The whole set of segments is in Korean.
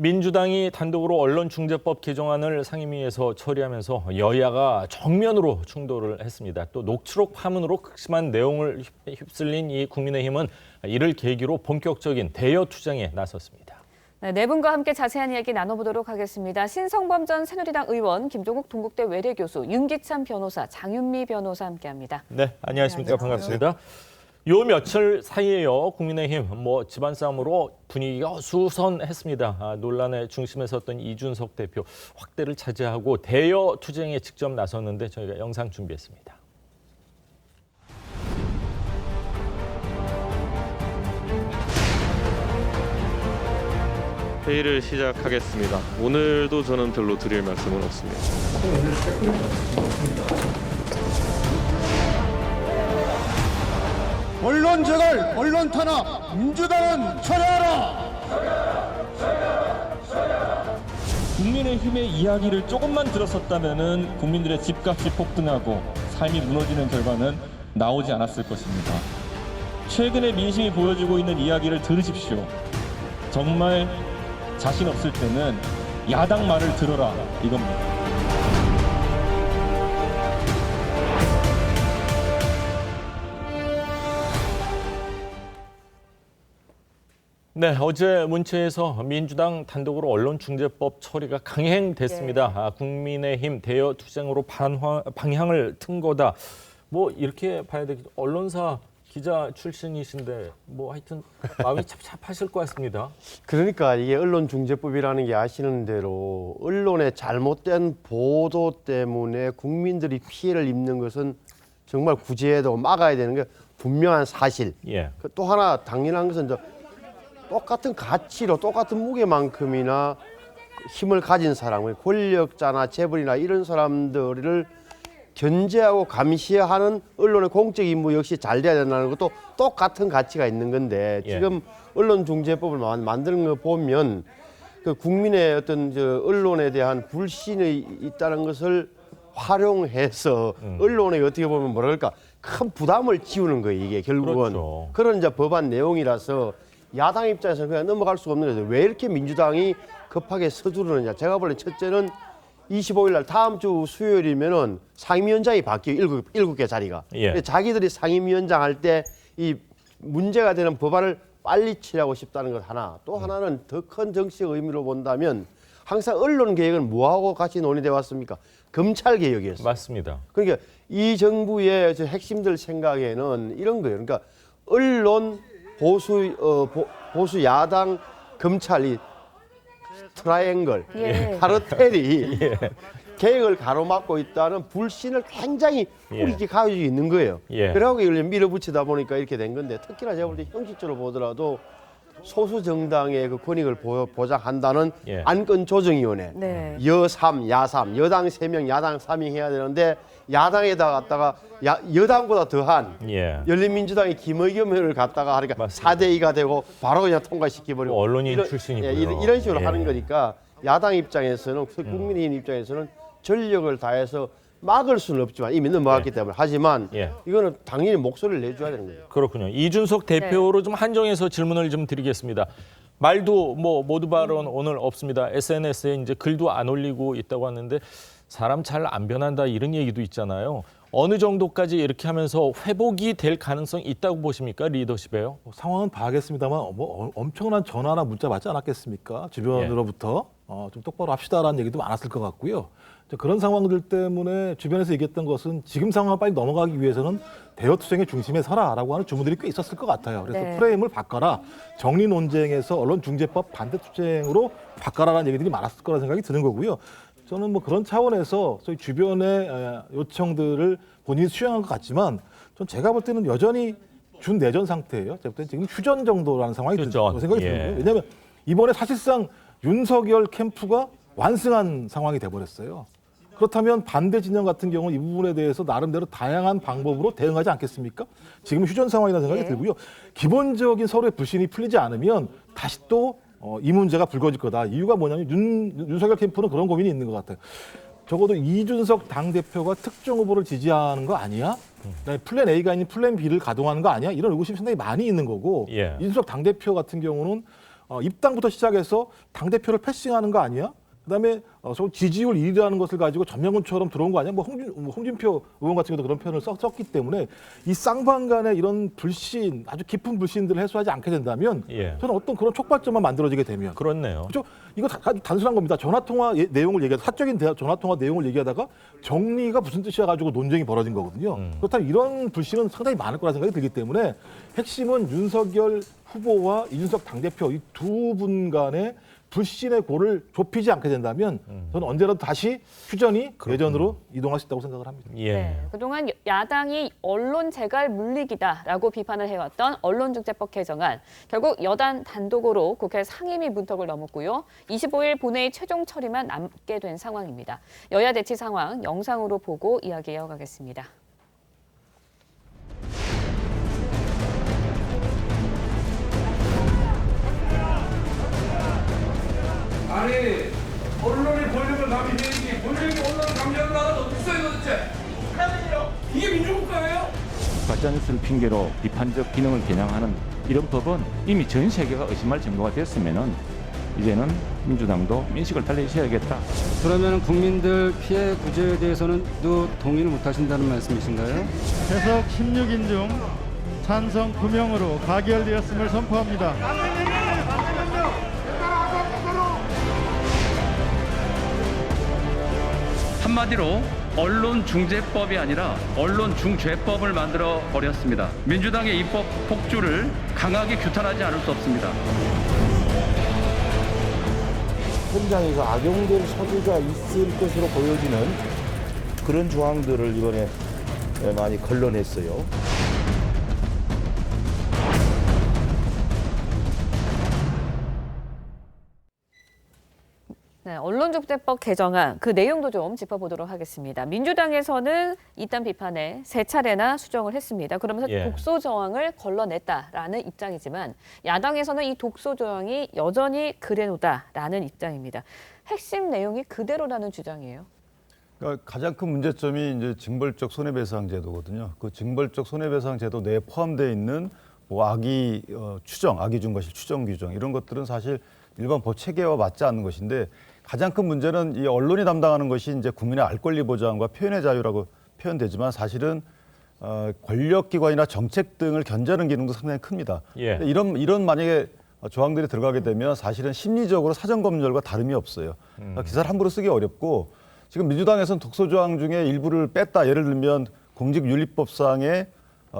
민주당이 단독으로 언론중재법 개정안을 상임위에서 처리하면서 여야가 정면으로 충돌을 했습니다. 또 녹취록 파문으로 극심한 내용을 휩쓸린 이 국민의힘은 이를 계기로 본격적인 대여 투쟁에 나섰습니다. 네 분과 함께 자세한 이야기 나눠보도록 하겠습니다. 신성범 전 새누리당 의원, 김종욱 동국대 외대교수, 윤기찬 변호사, 장윤미 변호사 함께합니다. 네, 안녕하십니까. 반갑습니다. 요 며칠 사이에요. 국민의힘 집안 싸움으로 분위기가 수선했습니다. 논란의 중심에 섰던 이준석 대표 확대를 차지하고 대여 투쟁에 직접 나섰는데 저희가 영상 준비했습니다. 회의를 시작하겠습니다. 오늘도 저는 별로 드릴 말씀은 없습니다. 언론 재갈, 언론 탄압, 민주당은 철회하라! 국민의힘의 이야기를 조금만 들었었다면 국민들의 집값이 폭등하고 삶이 무너지는 결과는 나오지 않았을 것입니다. 최근에 민심이 보여주고 있는 이야기를 들으십시오. 정말 자신 없을 때는 야당 말을 들어라 이겁니다. 네, 어제 문체에서 민주당 단독으로 언론중재법 처리가 강행됐습니다. 네. 국민의힘 대여 투쟁으로 방향을 튼 거다. 이렇게 봐야 되겠죠. 언론사 기자 출신이신데 하여튼 마음이 찹찹하실 것 같습니다. 그러니까 이게 언론중재법이라는 게 아시는 대로 언론의 잘못된 보도 때문에 국민들이 피해를 입는 것은 정말 구제해도 막아야 되는 게 분명한 사실. 예. 또 하나 당연한 것은 똑같은 가치로 똑같은 무게만큼이나 힘을 가진 사람, 권력자나 재벌이나 이런 사람들을 견제하고 감시하는 언론의 공적 임무 역시 잘 돼야 된다는 것도 똑같은 가치가 있는 건데 지금 언론중재법을 만드는 거 보면 그 국민의 어떤 언론에 대한 불신이 있다는 것을 활용해서 언론에 어떻게 보면 큰 부담을 지우는 거예요. 이게 결국은 그렇죠. 그런 법안 내용이라서 야당 입장에서는 그냥 넘어갈 수가 없는 거죠. 왜 이렇게 민주당이 급하게 서두르느냐. 제가 볼 때 첫째는 25일 날 다음 주 수요일이면은 상임위원장이 바뀌어요. 7개 자리가. 예. 근데 자기들이 상임위원장 할 때 이 문제가 되는 법안을 빨리 처리하고 싶다는 것 하나. 또 하나는 더 큰 정치적 의미로 본다면 항상 언론 개혁은 뭐하고 같이 논의돼 왔습니까? 검찰 개혁이었어요. 맞습니다. 그러니까 이 정부의 핵심들 생각에는 이런 거예요. 그러니까 언론 보수 야당 검찰이 트라이앵글 카르텔이 개혁을 가로막고 있다는 불신을 굉장히 우리끼리 가지고 있는 거예요. 그러고 이걸 밀어붙이다 보니까 이렇게 된 건데 특히나 제가 볼 때 형식적으로 보더라도 소수 정당의 그 권익을 보장한다는 안건조정위원회 여3, 야3 여당 3명 야당 3명 해야 되는데 야당에다 갖다가 여당보다 더한 열린민주당의 김의겸을 갖다가 하니까 맞습니다. 4대2가 되고 바로 그냥 통과시켜버리고 언론인 출신이고요. 이런 식으로 하는 거니까 야당 입장에서는 국민의힘 입장에서는 전력을 다해서 막을 수는 없지만 이미 넘어갔기 때문에 하지만 이거는 당연히 목소리를 내줘야 되는 거죠. 그렇군요. 이준석 대표로 좀 한정해서 질문을 좀 드리겠습니다. 말도 모두 발언 오늘 없습니다. SNS에 이제 글도 안 올리고 있다고 하는데 사람 잘 안 변한다 이런 얘기도 있잖아요. 어느 정도까지 이렇게 하면서 회복이 될 가능성이 있다고 보십니까? 리더십에요? 상황은 봐야겠습니다만 엄청난 전화나 문자 받지 않았겠습니까? 주변으로부터 좀 똑바로 합시다라는 얘기도 많았을 것 같고요. 그런 상황들 때문에 주변에서 얘기했던 것은 지금 상황을 빨리 넘어가기 위해서는 대여 투쟁의 중심에 서라라고 하는 주문들이 꽤 있었을 것 같아요. 그래서 프레임을 바꿔라. 정리 논쟁에서 언론중재법 반대 투쟁으로 바꿔라라는 얘기들이 많았을 거라는 생각이 드는 거고요. 저는 그런 차원에서 저희 주변의 요청들을 본인이 수용한 것 같지만 전 제가 볼 때는 여전히 준내전 상태예요. 제가 볼 때는 지금 휴전 정도라는 상황이 든다고 생각이 들고요. 왜냐하면 이번에 사실상 윤석열 캠프가 완승한 상황이 돼버렸어요. 그렇다면 반대 진영 같은 경우는 이 부분에 대해서 나름대로 다양한 방법으로 대응하지 않겠습니까? 지금 휴전 상황이라는 생각이 들고요. 기본적인 서로의 불신이 풀리지 않으면 다시 또 이 문제가 불거질 거다. 이유가 뭐냐면 윤석열 캠프는 그런 고민이 있는 것 같아요. 적어도 이준석 당대표가 특정 후보를 지지하는 거 아니야? 플랜 A가 아닌 플랜 B를 가동하는 거 아니야? 이런 의구심이 상당히 많이 있는 거고 이준석 당대표 같은 경우는 입당부터 시작해서 당대표를 패싱하는 거 아니야? 그다음에 저 지지율 1위라는 것을 가지고 전면군처럼 들어온 거 아니야? 홍준표 의원 같은 경우도 그런 표현을 썼기 때문에 이 쌍방 간의 이런 불신, 아주 깊은 불신들을 해소하지 않게 된다면 예. 저는 어떤 그런 촉발점만 만들어지게 되면 그렇네요. 그렇죠? 이거 아주 단순한 겁니다. 전화통화 내용을 얘기하다 사적인 전화통화 내용을 얘기하다가 정리가 무슨 뜻이야 가지고 논쟁이 벌어진 거거든요. 그렇다면 이런 불신은 상당히 많을 거라 생각이 들기 때문에 핵심은 윤석열 후보와 이준석 당대표 이 두 분 간의 불신의 골을 좁히지 않게 된다면 저는 언제라도 다시 휴전이 예전으로 이동할 수 있다고 생각을 합니다. 예. 네, 그동안 야당이 언론 재갈 물리기다라고 비판을 해왔던 언론중재법 개정안 결국 여당 단독으로 국회 상임위 문턱을 넘었고요. 25일 본회의 최종 처리만 남게 된 상황입니다. 여야 대치 상황 영상으로 보고 이야기 이어가겠습니다. 아니 언론의 권력을 남용해야지 권력이 언론을 감시하는 나라가 어디 있어요 도대체? 이게 민주국가예요? 가짜뉴스를 핑계로 비판적 기능을 겨냥하는 이런 법은 이미 전 세계가 의심할 정도가 됐으면은 이제는 민주당도 민식을 달래셔야겠다. 그러면 국민들 피해 구제에 대해서는 동의를 못 하신다는 말씀이신가요? 해석 16인 중 찬성 9명으로 가결되었음을 선포합니다. 한마디로 언론중재법이 아니라 언론중죄법을 만들어 버렸습니다. 민주당의 입법 폭주를 강하게 규탄하지 않을 수 없습니다. 현장에서 악용될 소지가 있을 것으로 보여지는 그런 조항들을 이번에 많이 걸러냈어요. 네, 언론중재법 개정안 그 내용도 좀 짚어보도록 하겠습니다. 민주당에서는 이딴 비판에 세 차례나 수정을 했습니다. 그러면서 예. 독소 조항을 걸러냈다라는 입장이지만 야당에서는 이 독소 조항이 여전히 그대로다라는 입장입니다. 핵심 내용이 그대로라는 주장이에요. 그러니까 가장 큰 문제점이 이제 징벌적 손해배상 제도거든요. 그 징벌적 손해배상 제도 내에 포함되어 있는 뭐 악의 추정, 악의 중과실 추정 규정 이런 것들은 사실 일반 법 체계와 맞지 않는 것인데 가장 큰 문제는 이 언론이 담당하는 것이 이제 국민의 알 권리 보장과 표현의 자유라고 표현되지만 사실은 권력기관이나 정책 등을 견제하는 기능도 상당히 큽니다. 예. 이런 만약에 조항들이 들어가게 되면 사실은 심리적으로 사전 검열과 다름이 없어요. 그러니까 기사를 함부로 쓰기 어렵고 지금 민주당에서는 독소 조항 중에 일부를 뺐다. 예를 들면 공직윤리법상의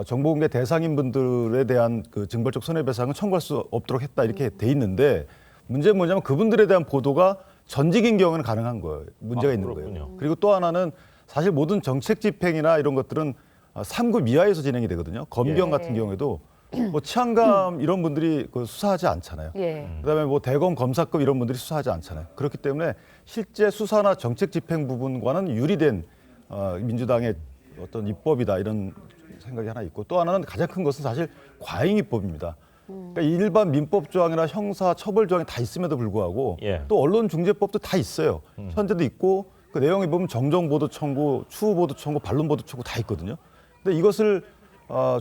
정보공개 대상인 분들에 대한 그 징벌적 손해배상은 청구할 수 없도록 했다 이렇게 돼 있는데 문제는 뭐냐면 그분들에 대한 보도가 전직인 경우는 가능한 거예요. 문제가 있는 거예요. 그리고 또 하나는 사실 모든 정책 집행이나 이런 것들은 3급 이하에서 진행이 되거든요. 검경 같은 경우에도 뭐 치안감 이런 분들이 그 수사하지 않잖아요. 그다음에 뭐 대검 검사급 이런 분들이 수사하지 않잖아요. 그렇기 때문에 실제 수사나 정책 집행 부분과는 유리된 민주당의 어떤 입법이다 이런 생각이 하나 있고 또 하나는 가장 큰 것은 사실 과잉 입법입니다. 그러니까 일반 민법 조항이나 형사 처벌 조항이 다 있음에도 불구하고 또 언론중재법도 다 있어요. 현재도 있고 그 내용에 보면 정정보도 청구, 추후보도 청구, 반론보도 청구 다 있거든요. 근데 이것을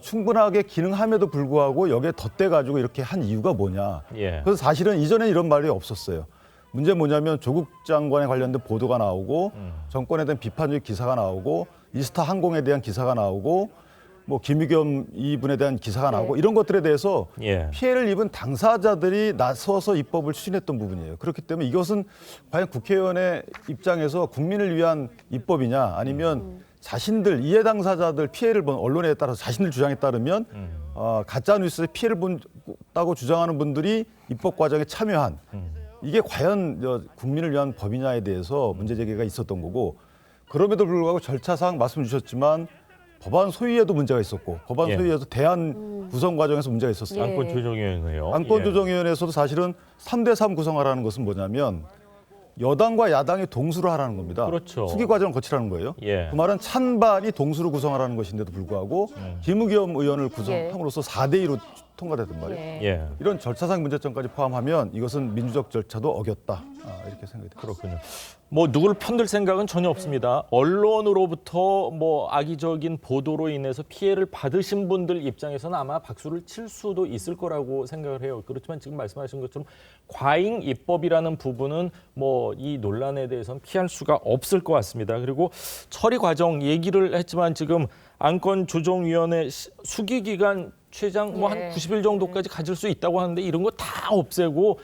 충분하게 기능함에도 불구하고 여기에 덧대가지고 이렇게 한 이유가 뭐냐. 그래서 사실은 이전에 이런 말이 없었어요. 문제는 뭐냐면 조국 장관에 관련된 보도가 나오고 정권에 대한 비판적 기사가 나오고 이스타 항공에 대한 기사가 나오고 뭐 김의겸 이분에 대한 기사가 나오고 이런 것들에 대해서 피해를 입은 당사자들이 나서서 입법을 추진했던 부분이에요. 그렇기 때문에 이것은 과연 국회의원의 입장에서 국민을 위한 입법이냐 아니면 자신들 이해 당사자들 피해를 본 언론에 따라서 자신들 주장에 따르면 가짜 뉴스에 피해를 본다고 주장하는 분들이 입법 과정에 참여한 이게 과연 국민을 위한 법이냐에 대해서 문제 제기가 있었던 거고 그럼에도 불구하고 절차상 말씀 주셨지만 법안 소위에도 문제가 있었고 법안 소위에서 대안 구성 과정에서 문제가 있었어요. 안건조정위원회요. 안건조정위원회에서도 사실은 3대3 구성하라는 것은 뭐냐면 여당과 야당이 동수로 하라는 겁니다. 그렇죠. 수기 과정을 거치라는 거예요. 그 말은 찬반이 동수로 구성하라는 것인데도 불구하고 김의겸 의원을 구성함으로써 4대2로 통과됐단 말이에요. 예. 이런 절차상 문제점까지 포함하면 이것은 민주적 절차도 어겼다. 이렇게 생각이 듭니다. 그렇군요. 뭐 누구를 편들 생각은 전혀 없습니다. 언론으로부터 뭐 악의적인 보도로 인해서 피해를 받으신 분들 입장에서는 아마 박수를 칠 수도 있을 거라고 생각을 해요. 그렇지만 지금 말씀하신 것처럼 과잉 입법이라는 부분은 뭐 이 논란에 대해서는 피할 수가 없을 것 같습니다. 그리고 처리 과정 얘기를 했지만 지금 안건조정위원회 수기 기간 최장 뭐 한 90일 정도까지 가질 수 있다고 하는데 이런 거 다 없애고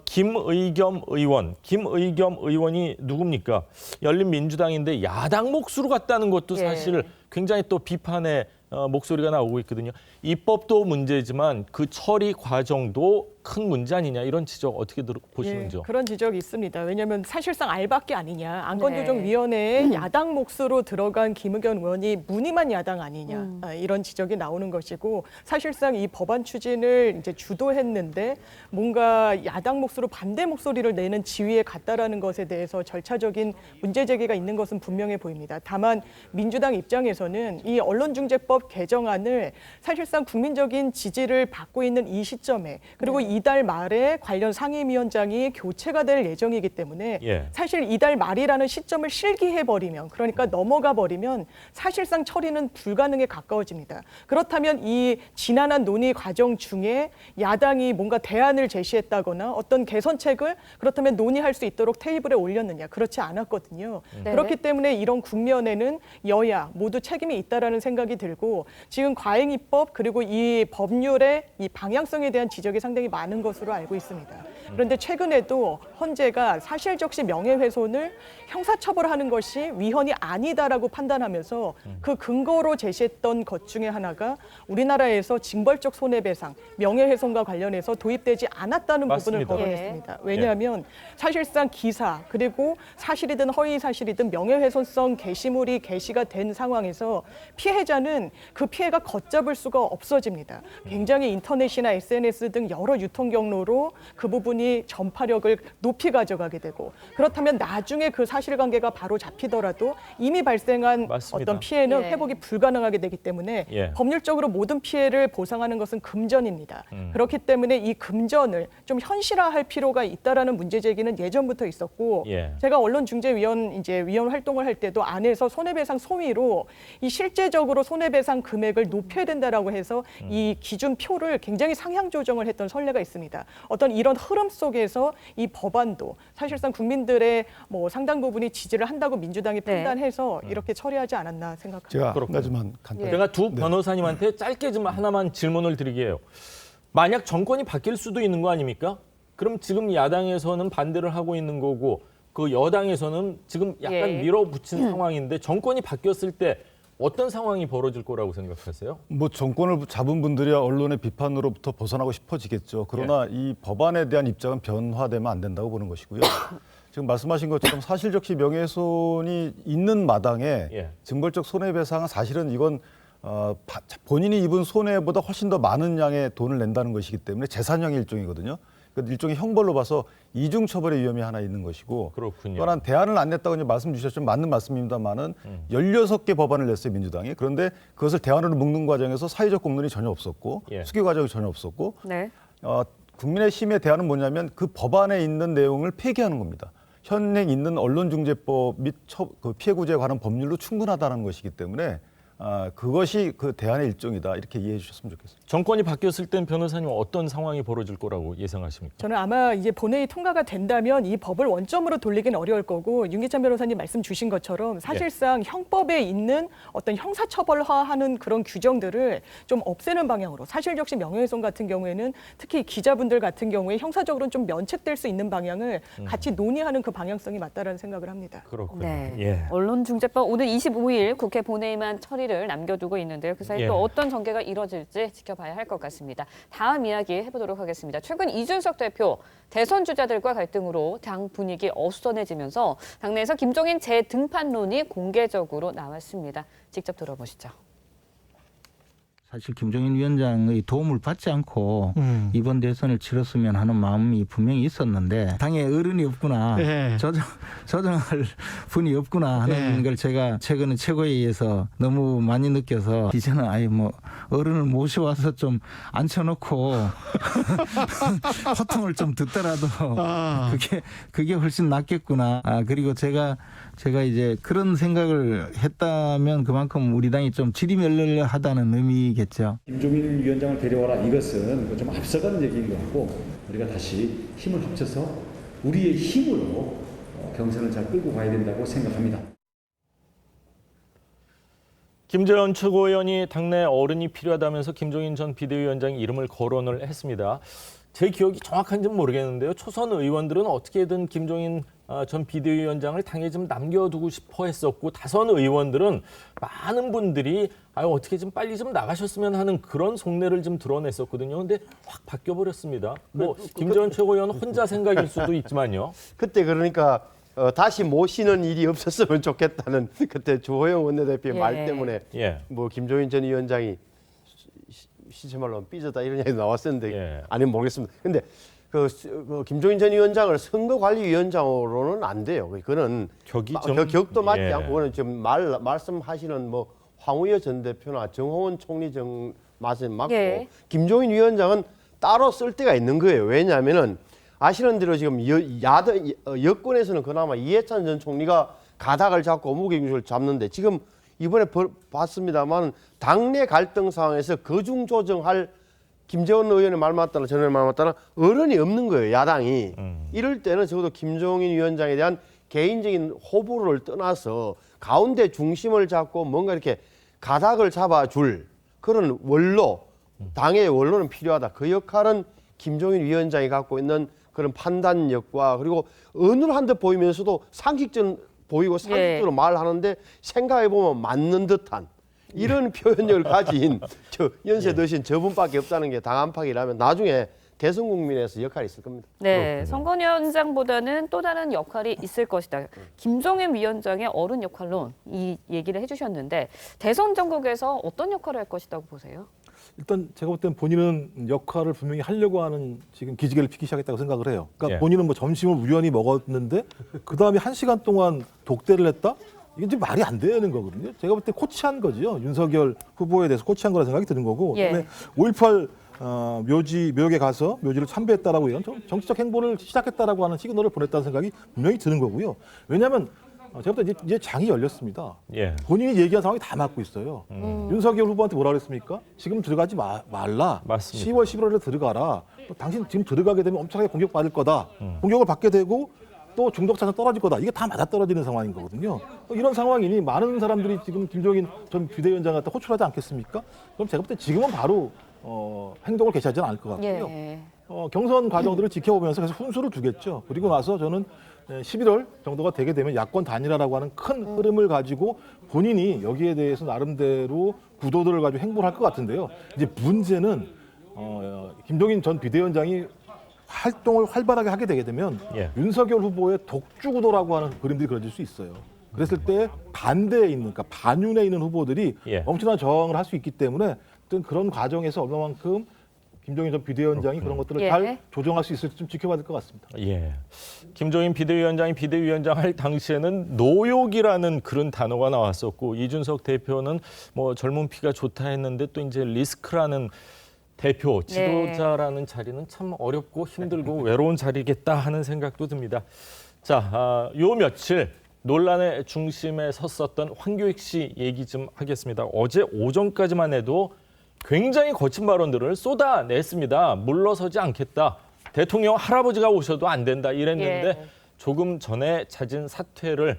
김의겸 의원이 누굽니까? 열린민주당인데 야당 몫으로 갔다는 것도 사실 굉장히 또 비판의 목소리가 나오고 있거든요. 입법도 문제지만 그 처리 과정도 큰 문제 아니냐 이런 지적 어떻게 보시는지요? 그런 지적이 있습니다. 왜냐하면 사실상 알박기 아니냐. 안건조정위원회에 야당 몫으로 들어간 김의겸 의원이 무늬만 야당 아니냐. 이런 지적이 나오는 것이고 사실상 이 법안 추진을 이제 주도했는데 뭔가 야당 몫으로 반대 목소리를 내는 지위에 갔다라는 것에 대해서 절차적인 문제 제기가 있는 것은 분명해 보입니다. 다만 민주당 입장에서는 이 언론중재법 개정안을 사실상 국민적인 지지를 받고 있는 이 시점에 그리고 이달 말에 관련 상임위원장이 교체가 될 예정이기 때문에 사실 이달 말이라는 시점을 실기해버리면 그러니까 넘어가 버리면 사실상 처리는 불가능에 가까워집니다. 그렇다면 이 지난한 논의 과정 중에 야당이 뭔가 대안을 제시했다거나 어떤 개선책을 그렇다면 논의할 수 있도록 테이블에 올렸느냐. 그렇지 않았거든요. 그렇기 때문에 이런 국면에는 여야 모두 책임이 있다라는 생각이 들고 지금 과잉입법 그리고 이 법률의 이 방향성에 대한 지적이 상당히 많은 것으로 알고 있습니다. 그런데 최근에도 헌재가 사실적시 명예훼손을 형사처벌하는 것이 위헌이 아니다라고 판단하면서 그 근거로 제시했던 것 중에 하나가 우리나라에서 징벌적 손해배상, 명예훼손과 관련해서 도입되지 않았다는 부분을 거론했습니다. 왜냐하면 사실상 기사 그리고 사실이든 허위 사실이든 명예훼손성 게시물이 게시가 된 상황에서 피해자는 그 피해가 걷잡을 수가 없어집니다. 굉장히 인터넷이나 SNS 등 여러 유통 경로로 그 부분이 전파력을 높이 가져가게 되고 그렇다면 나중에 그 사실관계가 바로 잡히더라도 이미 발생한 어떤 피해는 회복이 불가능하게 되기 때문에 법률적으로 모든 피해를 보상하는 것은 금전입니다. 그렇기 때문에 이 금전을 좀 현실화할 필요가 있다라는 문제 제기는 예전부터 있었고 제가 언론중재위원 위원 활동을 할 때도 안에서 손해배상 소위로 이 실제적으로 손해배상 금액을 높여야 된다라고 해서 이 기준표를 굉장히 상향 조정을 했던 선례가 있습니다. 어떤 이런 흐름 속에서 이 법안도 사실상 국민들의 뭐 상당 부분이 지지를 한다고 민주당이 판단해서 이렇게 처리하지 않았나 생각합니다. 제가 한 가지만 간단히. 제가 두 변호사님한테 짧게 좀 하나만 질문을 드리게요. 만약 정권이 바뀔 수도 있는 거 아닙니까? 그럼 지금 야당에서는 반대를 하고 있는 거고 그 여당에서는 지금 약간 밀어붙인 상황인데 정권이 바뀌었을 때 어떤 상황이 벌어질 거라고 생각하세요? 뭐 정권을 잡은 분들이 언론의 비판으로부터 벗어나고 싶어지겠죠. 그러나 이 법안에 대한 입장은 변화되면 안 된다고 보는 것이고요. 지금 말씀하신 것처럼 사실적시 명예훼손이 있는 마당에 징벌적 손해배상은 사실은 이건 본인이 입은 손해보다 훨씬 더 많은 양의 돈을 낸다는 것이기 때문에 재산형의 일종이거든요. 일종의 형벌로 봐서 이중 처벌의 위험이 하나 있는 것이고 또한 대안을 안 냈다고 이제 말씀 주셨지만 맞는 말씀입니다만은 16개 법안을 냈어요 민주당이. 그런데 그것을 대안으로 묶는 과정에서 사회적 공론이 전혀 없었고 수기 과정이 전혀 없었고 국민의힘의 대안은 뭐냐면 그 법안에 있는 내용을 폐기하는 겁니다. 현행 있는 언론중재법 및 그 피해구제에 관한 법률로 충분하다는 것이기 때문에 그것이 그 대안의 일종이다 이렇게 이해해 주셨으면 좋겠습니다. 정권이 바뀌었을 땐 변호사님 어떤 상황이 벌어질 거라고 예상하십니까? 저는 아마 이제 본회의 통과가 된다면 이 법을 원점으로 돌리긴 어려울 거고 윤기찬 변호사님 말씀 주신 것처럼 사실상 형법에 있는 어떤 형사처벌화하는 그런 규정들을 좀 없애는 방향으로 사실적시 명예훼손 같은 경우에는 특히 기자분들 같은 경우에 형사적으로는 좀 면책될 수 있는 방향을 같이 논의하는 그 방향성이 맞다라는 생각을 합니다. 그렇군요. 언론중재법 오늘 25일 국회 본회의만 처리를 남겨두고 있는데요. 그 사이 또 어떤 전개가 이뤄질지 지켜봐야 할 것 같습니다. 다음 이야기 해보도록 하겠습니다. 최근 이준석 대표 대선 주자들과 갈등으로 당 분위기 어수선해지면서 당내에서 김종인 재등판론이 공개적으로 나왔습니다. 직접 들어보시죠. 사실 김종인 위원장의 도움을 받지 않고 이번 대선을 치렀으면 하는 마음이 분명히 있었는데 당에 어른이 없구나, 예. 조정할 분이 없구나 하는 걸 제가 최근에 최고회의에서 너무 많이 느껴서 이제는 아예 뭐 어른을 모셔와서 좀 앉혀놓고 호통을 좀 듣더라도 그게 훨씬 낫겠구나. 그리고 제가 이제 그런 생각을 했다면 그만큼 우리 당이 좀 지리멸렬하다는 의미겠죠. 김종인 위원장을 데려와라, 이것은 좀 앞서가는 얘기인 것 같고, 우리가 다시 힘을 합쳐서 우리의 힘으로 경선을 잘 끌고 가야 된다고 생각합니다. 김재원 최고위원이 당내 어른이 필요하다면서 김종인 전 비대위원장이 이름을 거론을 했습니다. 제 기억이 정확한지는 모르겠는데요. 초선 의원들은 어떻게든 김종인 전 비대위원장을 당에 좀 남겨두고 싶어 했었고, 다선 의원들은 많은 분들이 어떻게 좀 빨리 좀 나가셨으면 하는 그런 속내를 좀 드러냈었거든요. 근데 확 바뀌어버렸습니다. 뭐 김재원 최고위원 혼자 생각일 수도 있지만요. 그때 그러니까 다시 모시는 일이 없었으면 좋겠다는 그때 주호영 원내대표의 말 때문에 뭐 김종인 전 위원장이 시체말로 삐졌다 이런 얘기 나왔었는데 아니면 모르겠습니다. 근데 그 김종인 전 위원장을 선거관리위원장으로는 안 돼요. 그거는 격도 맞지 않고, 그거는 지금 말씀하시는 뭐 황우여 전 대표나 정홍원 총리 맛에 맞고, 김종인 위원장은 따로 쓸 데가 있는 거예요. 왜냐하면은 아시는 대로 지금 여권에서는 그나마 이해찬 전 총리가 가닥을 잡고 무게중심을 잡는데, 지금 이번에 봤습니다만 당내 갈등 상황에서 거중 조정할 김재원 의원의 말 맞다나 전의 말 맞다나 어른이 없는 거예요, 야당이. 이럴 때는 적어도 김종인 위원장에 대한 개인적인 호불호를 떠나서 가운데 중심을 잡고 뭔가 이렇게 가닥을 잡아줄 그런 원로, 당의 원로는 필요하다. 그 역할은 김종인 위원장이 갖고 있는 그런 판단력과, 그리고 어눌한 듯 보이면서도 상식적 보이고 상식적으로 말하는데 생각해보면 맞는 듯한 이런 표현력을 가진 연세 드신 저분밖에 없다는 게 당 안팎이라면 나중에 대선 국민에서 역할이 있을 겁니다. 네, 선거위원장보다는 또 다른 역할이 있을 것이다. 김종인 위원장의 어른 역할론, 이 얘기를 해주셨는데, 대선 전국에서 어떤 역할을 할 것이라고 보세요? 일단 제가 볼 때는 본인은 역할을 분명히 하려고 하는 지금 기지개를 펴기 시작했다고 생각을 해요. 그러니까 본인은 뭐 점심을 우연히 먹었는데 그 다음에 1시간 동안 독대를 했다? 이게 지금 말이 안 되는 거거든요. 제가 볼 때 코치한 거죠. 윤석열 후보에 대해서 코치한 거라 생각이 드는 거고, 그다음에 5.18 묘역에 가서 묘지를 참배했다라고 이런 정치적 행보를 시작했다라고 하는 시그널을 보냈다는 생각이 분명히 드는 거고요. 왜냐하면 제가 볼 때 이제 장이 열렸습니다. 본인이 얘기한 상황이 다 맞고 있어요. 윤석열 후보한테 뭐라 그랬습니까? 지금 들어가지 말라. 맞습니다. 10월, 11월에 들어가라. 당신 지금 들어가게 되면 엄청나게 공격받을 거다. 공격을 받게 되고 또 중독자는 떨어질 거다. 이게 다 맞아떨어지는 상황인 거거든요. 이런 상황이니 많은 사람들이 지금 김종인 전 비대위원장한테 호출하지 않겠습니까? 그럼 제가 볼 때 지금은 바로 행동을 개시하지는 않을 것 같고요. 경선 과정들을 지켜보면서 계속 훈수를 두겠죠. 그리고 나서 저는 11월 정도가 되게 되면 야권 단일화라고 하는 큰 흐름을 가지고 본인이 여기에 대해서 나름대로 구도들을 가지고 행보를 할 것 같은데요. 이제 문제는 김종인 전 비대위원장이 활동을 활발하게 하게 되게 되면 윤석열 후보의 독주 구도라고 하는 그림들이 그려질 수 있어요. 그랬을 때 반대에 있는, 그러니까 반윤에 있는 후보들이 엄청난 저항을 할 수 있기 때문에 어떤 그런 과정에서 얼마만큼 김종인 전 비대위원장이 그런 것들을 잘 조정할 수 있을지 좀 지켜봐야 될 것 같습니다. 김종인 비대위원장이 비대위원장 할 당시에는 노욕이라는 그런 단어가 나왔었고, 이준석 대표는 뭐 젊은 피가 좋다 했는데 또 이제 리스크라는 대표, 지도자라는 자리는 참 어렵고 힘들고 외로운 자리겠다 하는 생각도 듭니다. 자, 요 며칠 논란의 중심에 섰었던 황교익 씨 얘기 좀 하겠습니다. 어제 오전까지만 해도 굉장히 거친 발언들을 쏟아냈습니다. 물러서지 않겠다. 대통령 할아버지가 오셔도 안 된다 이랬는데 조금 전에 잦은 사퇴를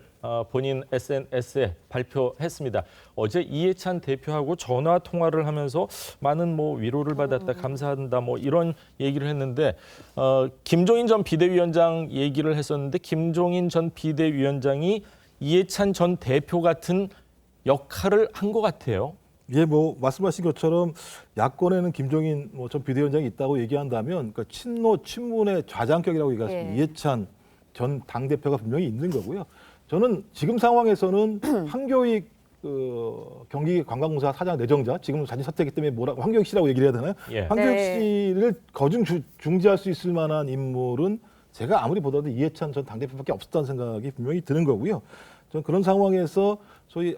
본인 SNS에 발표했습니다. 어제 이해찬 대표하고 전화 통화를 하면서 많은 뭐 위로를 받았다, 감사한다, 뭐 이런 얘기를 했는데 김종인 전 비대위원장 얘기를 했었는데, 김종인 전 비대위원장이 이해찬 전 대표 같은 역할을 한 것 같아요. 뭐 말씀하신 것처럼 야권에는 김종인 전 비대위원장이 있다고 얘기한다면, 그러니까 친노 친문의 좌장격이라고 얘기했습니다. 이해찬 전 당대표가 분명히 있는 거고요. 저는 지금 상황에서는 황교익 경기관광공사 사장 내정자, 지금 자진 사퇴이기 때문에 황교익 씨라고 얘기를 해야 되나요? 예. 황교익 네. 씨를 거중 중지할 수 있을 만한 인물은 제가 아무리 보더라도 이해찬 전 당대표밖에 없었다는 생각이 분명히 드는 거고요. 저는 그런 상황에서 소위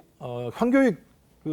황교익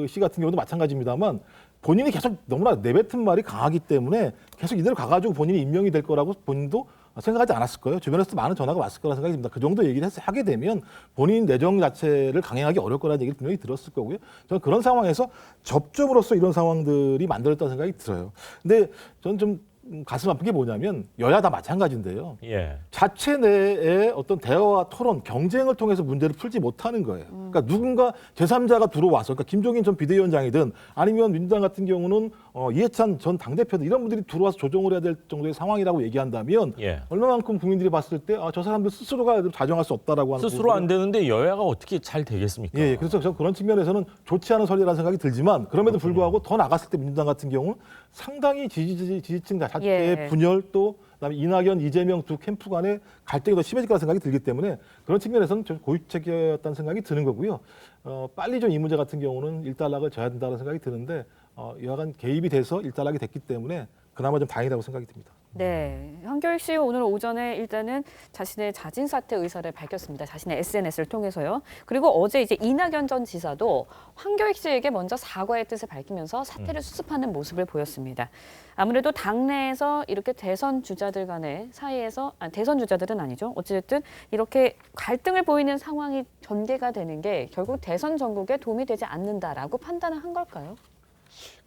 씨 같은 경우도 마찬가지입니다만 본인이 계속 너무나 내뱉은 말이 강하기 때문에 계속 이대로 가가지고 본인이 임명이 될 거라고 본인도 생각하지 않았을 거예요. 주변에서 많은 전화가 왔을 거라 생각이 듭니다. 그 정도 얘기를 하게 되면 본인 내정 자체를 강행하기 어려울 거라는 얘기를 분명히 들었을 거고요. 저는 그런 상황에서 접점으로서 이런 상황들이 만들어졌다는 생각이 들어요. 근데 저는 좀 가슴 아픈 게 뭐냐면 여야 다 마찬가지인데요. 예. 자체 내에 어떤 대화와 토론, 경쟁을 통해서 문제를 풀지 못하는 거예요. 그러니까 누군가 제3자가 들어와서, 그러니까 김종인 전 비대위원장이든 아니면 민주당 같은 경우는 이해찬 전 당대표든 이런 분들이 들어와서 조정을 해야 될 정도의 상황이라고 얘기한다면 예. 얼마만큼 국민들이 봤을 때 저 사람들 스스로가 자정할 수 없다라고 하는 스스로 안 되는데 여야가 어떻게 잘 되겠습니까? 예, 그래서 저 그런 측면에서는 좋지 않은 설이라는 생각이 들지만 그럼에도 불구하고 더 나갔을 때 민주당 같은 경우는 상당히 지지층 자체의 예. 분열 또 그다음에 이낙연, 이재명 두 캠프 간의 갈등이 더 심해질 거라 생각이 들기 때문에 그런 측면에서는 좀 고유책이었다는 생각이 드는 거고요. 빨리 좀 이 문제 같은 경우는 일단락을 져야 된다는 생각이 드는데 여하간 개입이 돼서 일단락이 됐기 때문에 그나마 좀 다행이라고 생각이 듭니다. 네, 황교익 씨 오늘 오전에 일단은 자신의 자진 사퇴 의사를 밝혔습니다. 자신의 SNS를 통해서요. 그리고 어제 이제 이낙연 전 지사도 황교익 씨에게 먼저 사과의 뜻을 밝히면서 사퇴를 수습하는 모습을 보였습니다. 아무래도 당내에서 이렇게 대선 주자들 간의 사이에서 대선 주자들은 아니죠. 어쨌든 이렇게 갈등을 보이는 상황이 전개가 되는 게 결국 대선 전국에 도움이 되지 않는다라고 판단을 한 걸까요?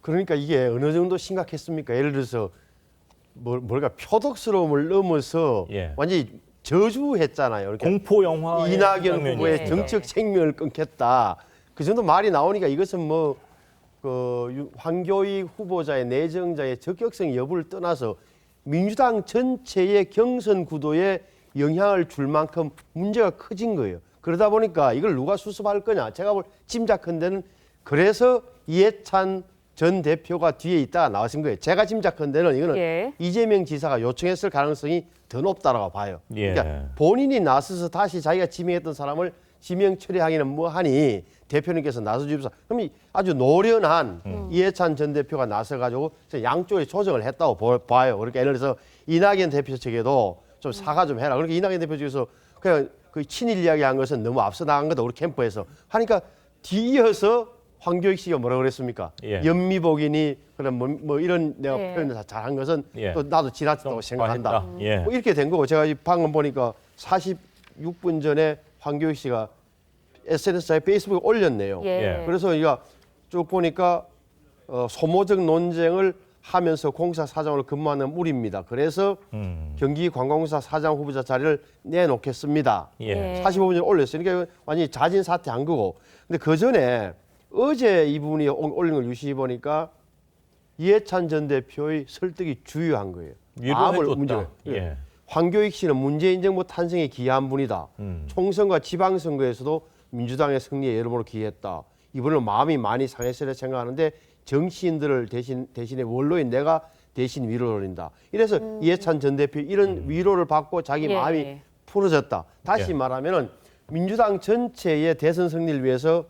그러니까 이게 어느 정도 심각했습니까? 예를 들어서 뭘까 표독스러움을 넘어서 예. 완전히 저주했잖아요. 이렇게 공포 영화 이낙연 후보의 정책 생명을 끊겠다. 그 정도 말이 나오니까 이것은 황교익 후보자의 내정자의 적격성 여부를 떠나서 민주당 전체의 경선 구도에 영향을 줄 만큼 문제가 커진 거예요. 그러다 보니까 이걸 누가 수습할 거냐? 제가 짐작컨대는 그래서 이해찬 전 대표가 뒤에 있다가 나오신 거예요. 제가 짐작컨대는 이거는 예. 이재명 지사가 요청했을 가능성이 더 높다라고 봐요. 예. 그러니까 본인이 나서서 다시 자기가 지명했던 사람을 지명 처리하기는 뭐하니 대표님께서 나서주십사. 그럼 아주 노련한 이해찬 전 대표가 나서가지고 양쪽에 조정을 했다고 봐요. 그러니까 예를 들어서 이낙연 대표 측에도 좀 사과 좀 해라. 그러니까 이낙연 대표 측에서 그냥 그 친일 이야기한 것은 너무 앞서 나간 거다 우리 캠프에서 하니까 뒤이어서 황교익 씨가 뭐라 그랬습니까? 예. 연미복이니 그런 뭐 이런 내가 예. 표현을 잘한 것은 예. 또 나도 지나쳤다고 생각한다. 과했다. 예. 뭐 이렇게 된 거고 제가 방금 보니까 46분 전에 황교익 씨가 SNS에 페이스북에 올렸네요. 예. 그래서 이거 쭉 보니까 소모적 논쟁을 하면서 공사 사장으로 근무하는 우리입니다. 그래서 경기관광공사 사장 후보자 자리를 내놓겠습니다. 예. 45분 전에 올렸어요. 그러니까 완전히 자진 사퇴한 거고. 근데 그 전에 어제 이분이 올린 걸 유심히 보니까 이해찬 전 대표의 설득이 주요한 거예요. 위로해줬다. 예. 황교익 씨는 문재인 정부 탄생에 기여한 분이다. 총선과 지방선거에서도 민주당의 승리에 여러모로 기여했다. 이분은 마음이 많이 상했으리라 생각하는데 정치인들을 대신에 원로인 내가 대신 위로를 올린다. 이래서 이해찬 전 대표 이런 위로를 받고 자기 예. 마음이 풀어졌다. 다시 예. 말하면은 민주당 전체의 대선 승리를 위해서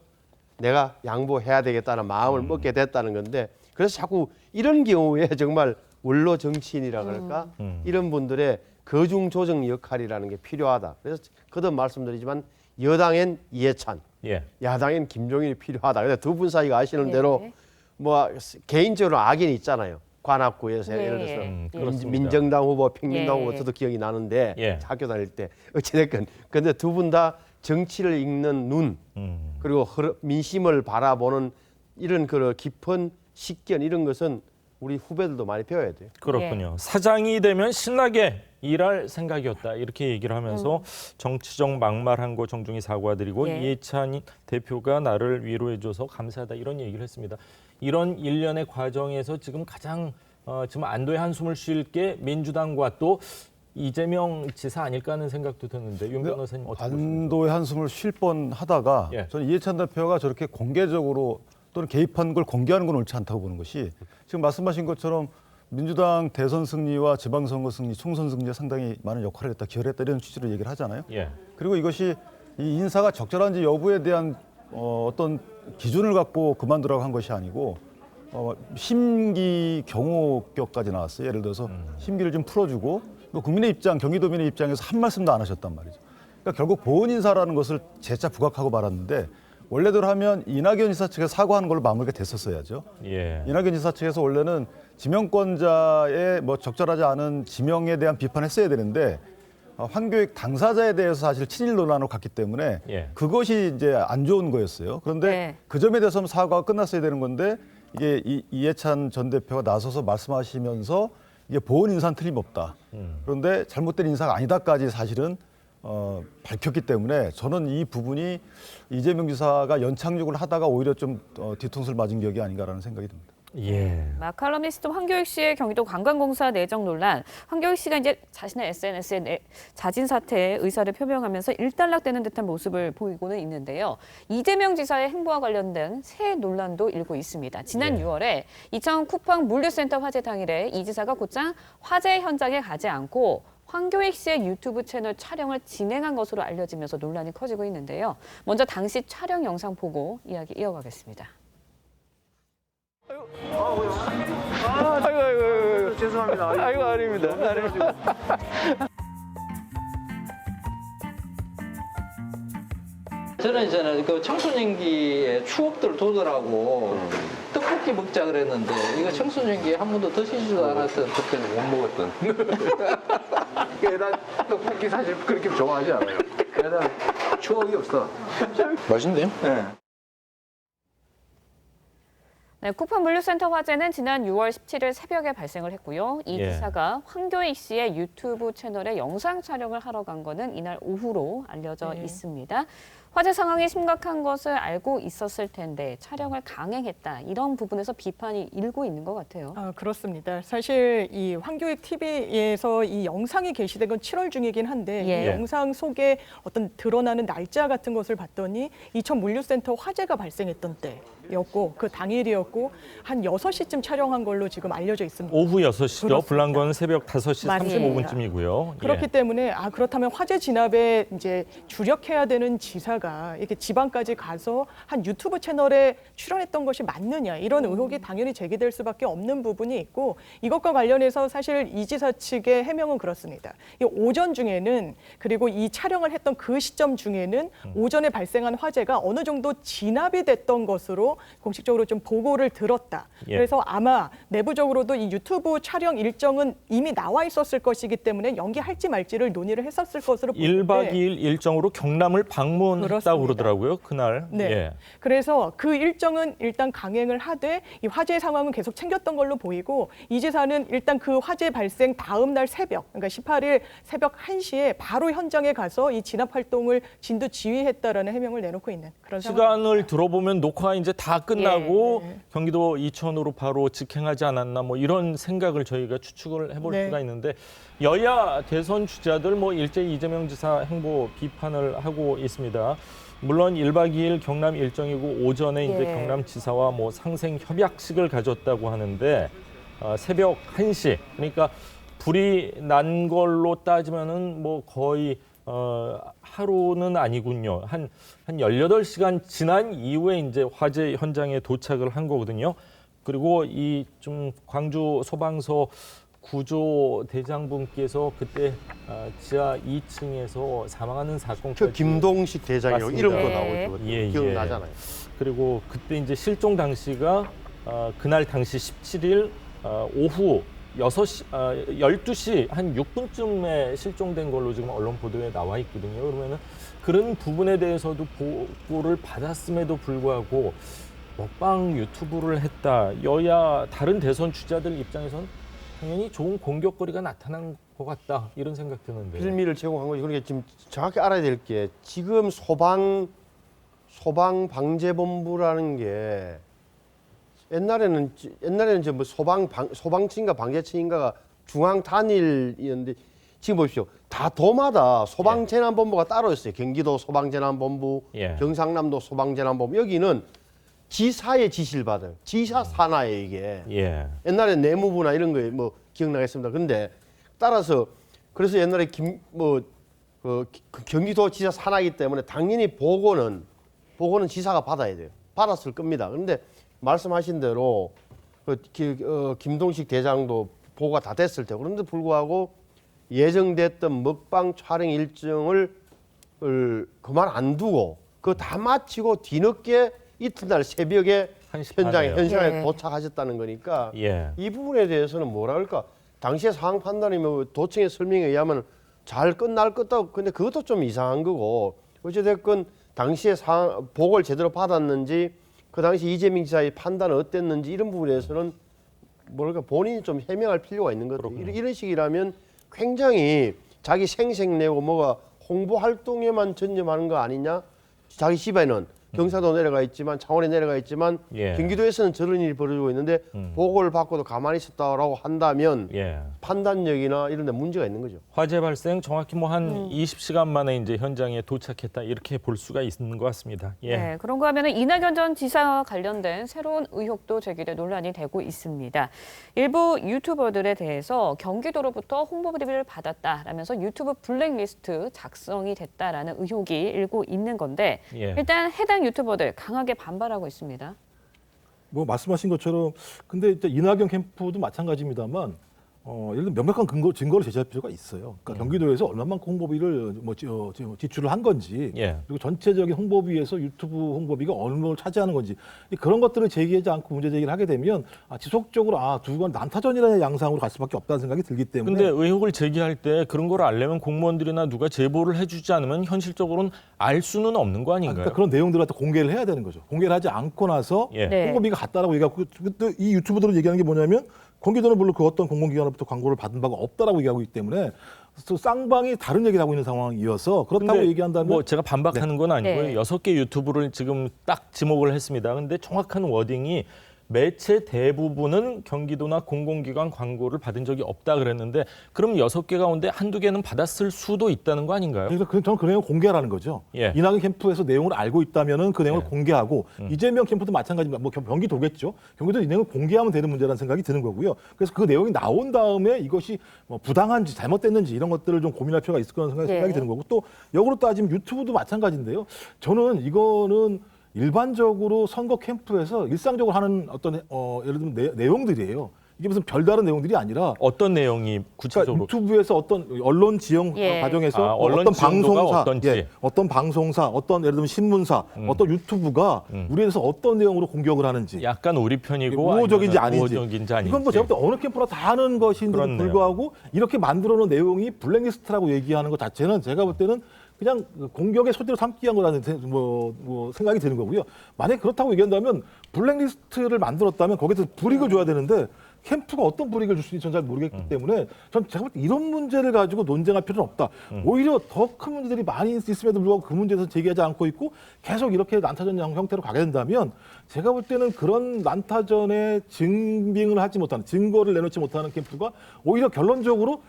내가 양보해야 되겠다는 마음을 먹게 됐다는 건데 그래서 자꾸 이런 경우에 정말 원로 정치인이라 그럴까 이런 분들의 거중 조정 역할이라는 게 필요하다. 그래서 거듭 말씀드리지만 여당엔 이해찬, 예. 야당엔 김종인이 필요하다. 근데 두 분 사이가 아시는 예. 대로 뭐 개인적으로 악연이 있잖아요. 관악구에서 예. 예를 들어서 그렇습니다. 민정당 후보, 평민당 예. 후보 저도 기억이 나는데 예. 학교 다닐 때 어찌됐건 근데 두 분 다 정치를 읽는 눈 그리고 민심을 바라보는 이런 그 깊은 식견 이런 것은 우리 후배들도 많이 배워야 돼요. 그렇군요. 사장이 되면 신나게 일할 생각이었다. 이렇게 얘기를 하면서 정치적 막말한 거 정중히 사과드리고 예. 이해찬 대표가 나를 위로해줘서 감사하다. 이런 얘기를 했습니다. 이런 일련의 과정에서 지금 가장 지금 안도의 한숨을 쉴 게 민주당과 또 이재명 지사 아닐까 하는 생각도 드는데 윤 변호사님 어떻게 보십니까? 안도의 한숨을 쉴 뻔하다가 예. 저는 이해찬 대표가 저렇게 공개적으로 또는 개입한 걸 공개하는 건 옳지 않다고 보는 것이 지금 말씀하신 것처럼 민주당 대선 승리와 지방선거 승리, 총선 승리에 상당히 많은 역할을 했다, 기여를 했다 이런 취지로 얘기를 하잖아요. 예. 그리고 이것이 이 인사가 적절한지 여부에 대한 어떤 기준을 갖고 그만두라고 한 것이 아니고 심기 경호격까지 나왔어요. 예를 들어서 심기를 좀 풀어주고 국민의 입장, 경기도민의 입장에서 한 말씀도 안 하셨단 말이죠. 그러니까 결국 보훈 인사라는 것을 재차 부각하고 말았는데 원래대로 하면 이낙연 지사 측에서 사과하는 걸로 마무리가 됐었어야죠. 예. 이낙연 지사 측에서 원래는 지명권자의 뭐 적절하지 않은 지명에 대한 비판했어야 되는데 황교익 당사자에 대해서 사실 친일 논란으로 갔기 때문에 예. 그것이 이제 안 좋은 거였어요. 그런데 네. 그 점에 대해서는 사과가 끝났어야 되는 건데 이게 이해찬 전 대표가 나서서 말씀하시면서 이게 보훈 인사는 틀림없다. 그런데 잘못된 인사가 아니다까지 사실은 밝혔기 때문에 저는 이 부분이 이재명 지사가 연착륙을 하다가 오히려 좀 뒤통수를 맞은 격이 아닌가라는 생각이 듭니다. 예. 칼럼니스트 황교익 씨의 경기도 관광공사 내정 논란. 황교익 씨가 이제 자신의 SNS에 자진 사퇴의 의사를 표명하면서 일단락되는 듯한 모습을 보이고는 있는데요. 이재명 지사의 행보와 관련된 새 논란도 일고 있습니다. 지난 6월에 이천 쿠팡 물류센터 화재 당일에 이 지사가 곧장 화재 현장에 가지 않고 황교익 씨의 유튜브 채널 촬영을 진행한 것으로 알려지면서 논란이 커지고 있는데요. 먼저 당시 촬영 영상 보고 이야기 이어가겠습니다. 아이고, 죄송합니다. 아이고, 아닙니다. 저는 이제는 그 청소년기의 추억들 돋으라고 떡볶이 먹자 그랬는데 이거 청소년기에 한 번도 드시지도 않았던 그때는 못 먹었던. 난 떡볶이 사실 그렇게 좋아하지 않아요. 난 추억이 없어. 맛있네요. 네. 네, 쿠팡 물류센터 화재는 지난 6월 17일 새벽에 발생을 했고요. 이 기사가 황교익 씨의 유튜브 채널에 영상 촬영을 하러 간 거는 이날 오후로 알려져 있습니다. 화재 상황이 심각한 것을 알고 있었을 텐데 촬영을 강행했다. 이런 부분에서 비판이 일고 있는 것 같아요. 그렇습니다. 사실 이 황교익 TV에서 이 영상이 게시된 건 7월 중이긴 한데 이 영상 속에 어떤 드러나는 날짜 같은 것을 봤더니 이천 물류센터 화재가 발생했던 때였고 그 당일이었고 한 6시쯤 촬영한 걸로 지금 알려져 있습니다. 오후 6시죠. 그렇습니다. 불난 건 새벽 5시 맞습니다. 35분쯤이고요. 그렇기 때문에 그렇다면 화재 진압에 이제 주력해야 되는 지사가 이렇게 지방까지 가서 한 유튜브 채널에 출연했던 것이 맞느냐 이런 의혹이 당연히 제기될 수밖에 없는 부분이 있고 이것과 관련해서 사실 이 지사 측의 해명은 그렇습니다. 이 오전 중에는 그리고 이 촬영을 했던 그 시점 중에는 오전에 발생한 화재가 어느 정도 진압이 됐던 것으로 공식적으로 좀 보고를 들었다. 그래서 아마 내부적으로도 이 유튜브 촬영 일정은 이미 나와 있었을 것이기 때문에 연기할지 말지를 논의를 했었을 것으로 보는데 1박 2일 일정으로 경남을 방문했다고 그러더라고요. 그날. 네. 그래서 그 일정은 일단 강행을 하되 이 화재 상황은 계속 챙겼던 걸로 보이고 이 지사는 일단 그 화재 발생 다음 날 새벽, 그러니까 18일 새벽 1시에 바로 현장에 가서 이 진압 활동을 진두 지휘했다라는 해명을 내놓고 있는 그런 시간을 들어보면 녹화 이제 다 끝나고 경기도 이천으로 바로 직행하지 않았나 뭐 이런 생각을 저희가 추측을 해볼 수가 있는데 여야 대선 주자들 뭐 일제히 이재명 지사 행보 비판을 하고 있습니다. 물론 1박 2일 경남 일정이고 오전에 이제 경남지사와 뭐 상생 협약식을 가졌다고 하는데 새벽 1시 그러니까 불이 난 걸로 따지면은 뭐 거의 하루는 아니군요. 한 18시간 지난 이후에 이제 화재 현장에 도착을 한 거거든요. 그리고 이 좀 광주 소방서 구조 대장분께서 그때 지하 2층에서 사망하는 사건까지 김동식 대장이라고 이름도 나오죠. 기억나잖아요. 그리고 그때 이제 실종 당시가 그날 당시 17일 오후 12시 한 6분쯤에 실종된 걸로 지금 언론 보도에 나와 있거든요. 그러면은 그런 부분에 대해서도 보고를 받았음에도 불구하고 먹방 유튜브를 했다. 여야 다른 대선 주자들 입장에서는 당연히 좋은 공격거리가 나타난 것 같다. 이런 생각 드는데. 필미를 제공한 거죠. 그러니까 지금 정확히 알아야 될 게 지금 소방방재본부라는 게 옛날에는 이제 뭐 소방청인가 방재청인가가 중앙 단일이었는데 지금 보십시오. 다 도마다 소방재난본부가 따로 있어요. 경기도 소방재난본부, 경상남도 소방재난본부. 여기는 지사의 지시를 받아요. 지사 산하에 이게. 옛날에 내무부나 이런 거에 뭐 기억나겠습니다. 근데 따라서 그래서 옛날에 경기도 지사 산하이기 때문에 당연히 보고는 보고는 지사가 받아야 돼요. 받았을 겁니다. 그런데 말씀하신 대로 김동식 대장도 보고가 다 됐을 테고 그런데 불구하고 예정됐던 먹방 촬영 일정을 그만 안 두고 그거 다 마치고 뒤늦게 이튿날 새벽에 현장에 도착하셨다는 거니까 이 부분에 대해서는 뭐라 그럴까 당시의 상황 판단이 뭐 도청의 설명에 의하면 잘 끝날 것도 근데 그것도 좀 이상한 거고 어찌됐건 당시에 보고를 제대로 받았는지 그 당시 이재명 지사의 판단은 어땠는지 이런 부분에서는 뭐랄까 본인이 좀 해명할 필요가 있는 것 같아요. 이런 식이라면 굉장히 자기 생색내고 뭐가 홍보 활동에만 전념하는 거 아니냐? 자기 집에는 경상도 내려가 있지만 창원에 내려가 있지만 경기도에서는 저런 일이 벌어지고 있는데 보고를 받고도 가만히 있었다라고 한다면 판단력이나 이런 데 문제가 있는 거죠. 화재 발생 정확히 뭐 한 20시간 만에 이제 현장에 도착했다 이렇게 볼 수가 있는 것 같습니다. 네, 그런가 하면은 이낙연 전 지사와 관련된 새로운 의혹도 제기돼 논란이 되고 있습니다. 일부 유튜버들에 대해서 경기도로부터 홍보 브리핑을 받았다라면서 유튜브 블랙리스트 작성이 됐다라는 의혹이 일고 있는 건데 일단 해당 유튜버들 강하게 반발하고 있습니다. 뭐 말씀하신 것처럼 근데 이제 이낙연 캠프도 마찬가지입니다만 예를 들면 명백한 증거를 제시할 필요가 있어요. 그러니까 경기도에서 얼마만큼 홍보비를 지출을 한 건지 그리고 전체적인 홍보비에서 유튜브 홍보비가 어느 정도를 차지하는 건지 그런 것들을 제기하지 않고 문제 제기를 하게 되면 지속적으로 두건 난타전이라는 양상으로 갈 수밖에 없다는 생각이 들기 때문에. 근데 의혹을 제기할 때 그런 걸 알려면 공무원들이나 누가 제보를 해주지 않으면 현실적으로는 알 수는 없는 거 아닌가요? 그러니까 그런 내용들을 갖다 공개를 해야 되는 거죠. 공개를 하지 않고 나서 홍보비가 갔다라고 얘기하고 또 이 유튜브들은 얘기하는 게 뭐냐면 경기도는 물론 그 어떤 공공기관으로부터 광고를 받은 바가 없다라고 얘기하고 있기 때문에 또 쌍방이 다른 얘기를 하고 있는 상황이어서 그렇다고 얘기한다면 뭐 제가 반박하는 건 아니고요. 6개 유튜브를 지금 딱 지목을 했습니다. 근데 정확한 워딩이 매체 대부분은 경기도나 공공기관 광고를 받은 적이 없다 그랬는데 그럼 6개 가운데 한두 개는 받았을 수도 있다는 거 아닌가요? 그래서 저는 그 내용을 공개하라는 거죠. 이낙연 캠프에서 내용을 알고 있다면은 그 내용을 공개하고 이재명 캠프도 마찬가지입니다. 뭐 경기도겠죠. 경기도 이 내용을 공개하면 되는 문제라는 생각이 드는 거고요. 그래서 그 내용이 나온 다음에 이것이 뭐 부당한지 잘못됐는지 이런 것들을 좀 고민할 필요가 있을 거라는 생각이 드는 거고 또 역으로 따지면 유튜브도 마찬가지인데요. 저는 이거는 일반적으로 선거 캠프에서 일상적으로 하는 어떤 예를 들면 내용들이에요. 이게 무슨 별다른 내용들이 아니라 어떤 내용이 구체적으로 그러니까 유튜브에서 어떤 언론 지형 과정에서 언론 어떤 방송사, 어떤 예를 들면 신문사, 어떤 유튜브가 우리에서 어떤 내용으로 공격을 하는지 약간 우리 편이고 우호적인지 아닌지 이건 뭐 제가 볼 때 어느 캠프나 다 하는 것인데도 불구하고 이렇게 만들어놓은 내용이 블랙리스트라고 얘기하는 것 자체는 제가 볼 때는 그냥 공격의 소재로 삼기 위한 거라는 생각이 드는 거고요. 만약에 그렇다고 얘기한다면 블랙리스트를 만들었다면 거기서 불이익을 줘야 되는데 캠프가 어떤 불이익을 줄 수 있는지 잘 모르겠기 때문에 전 제가 볼 때 이런 문제를 가지고 논쟁할 필요는 없다. 오히려 더 큰 문제들이 많이 있음에도 불구하고 그 문제에서 제기하지 않고 있고 계속 이렇게 난타전 형태로 가게 된다면 제가 볼 때는 그런 난타전에 증빙을 하지 못하는 증거를 내놓지 못하는 캠프가 오히려 결론적으로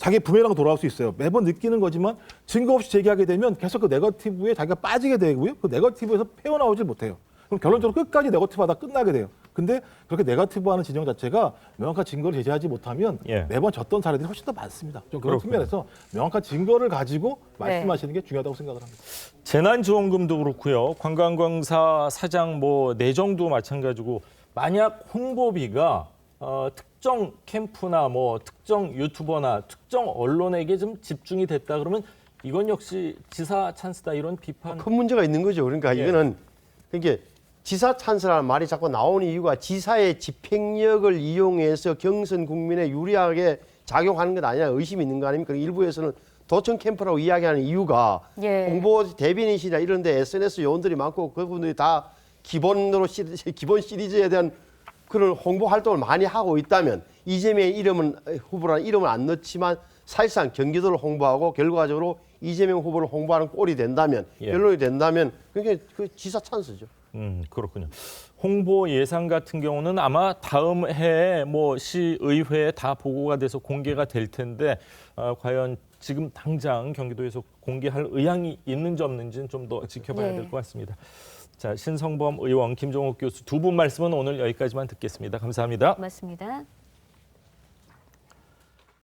자기 부메랑으로 돌아올 수 있어요. 매번 느끼는 거지만 증거 없이 제기하게 되면 계속 그 네거티브에 자기가 빠지게 되고요. 그 네거티브에서 헤어나오질 못해요. 그럼 결론적으로 끝까지 네거티브하다 끝나게 돼요. 근데 그렇게 네거티브하는 진영 자체가 명확한 증거를 제시하지 못하면 매번 졌던 사례들이 훨씬 더 많습니다. 좀 그런 측면에서 명확한 증거를 가지고 말씀하시는 게 중요하다고 생각을 합니다. 재난지원금도 그렇고요. 관광공사 사장 내정도 마찬가지고 만약 홍보비가 특정 캠프나 특정 유튜버나 특정 언론에게 좀 집중이 됐다 그러면 이건 역시 지사 찬스다 이런 비판. 큰 문제가 있는 거죠. 그러니까 이거는 그러니까 지사 찬스라는 말이 자꾸 나오는 이유가 지사의 집행력을 이용해서 경선 국민에 유리하게 작용하는 것 아니냐 의심이 있는 거 아닙니까? 일부에서는 도청 캠프라고 이야기하는 이유가 홍보 대변인이나 이런 데 SNS 요원들이 많고 그분들이 다 기본 시리즈에 대한 그런 홍보 활동을 많이 하고 있다면 이재명의 후보라는 이름은 안 넣지만 사실상 경기도를 홍보하고 결과적으로 이재명 후보를 홍보하는 꼴이 된다면 결론이 된다면 그게 그 지사 찬스죠. 그렇군요. 홍보 예산 같은 경우는 아마 다음 해에 시의회에 다 보고가 돼서 공개가 될 텐데 과연 지금 당장 경기도에서 공개할 의향이 있는지 없는지는 좀 더 지켜봐야 될 것 같습니다. 자, 신성범 의원, 김종욱 교수 두 분 말씀은 오늘 여기까지만 듣겠습니다. 감사합니다. 고맙습니다.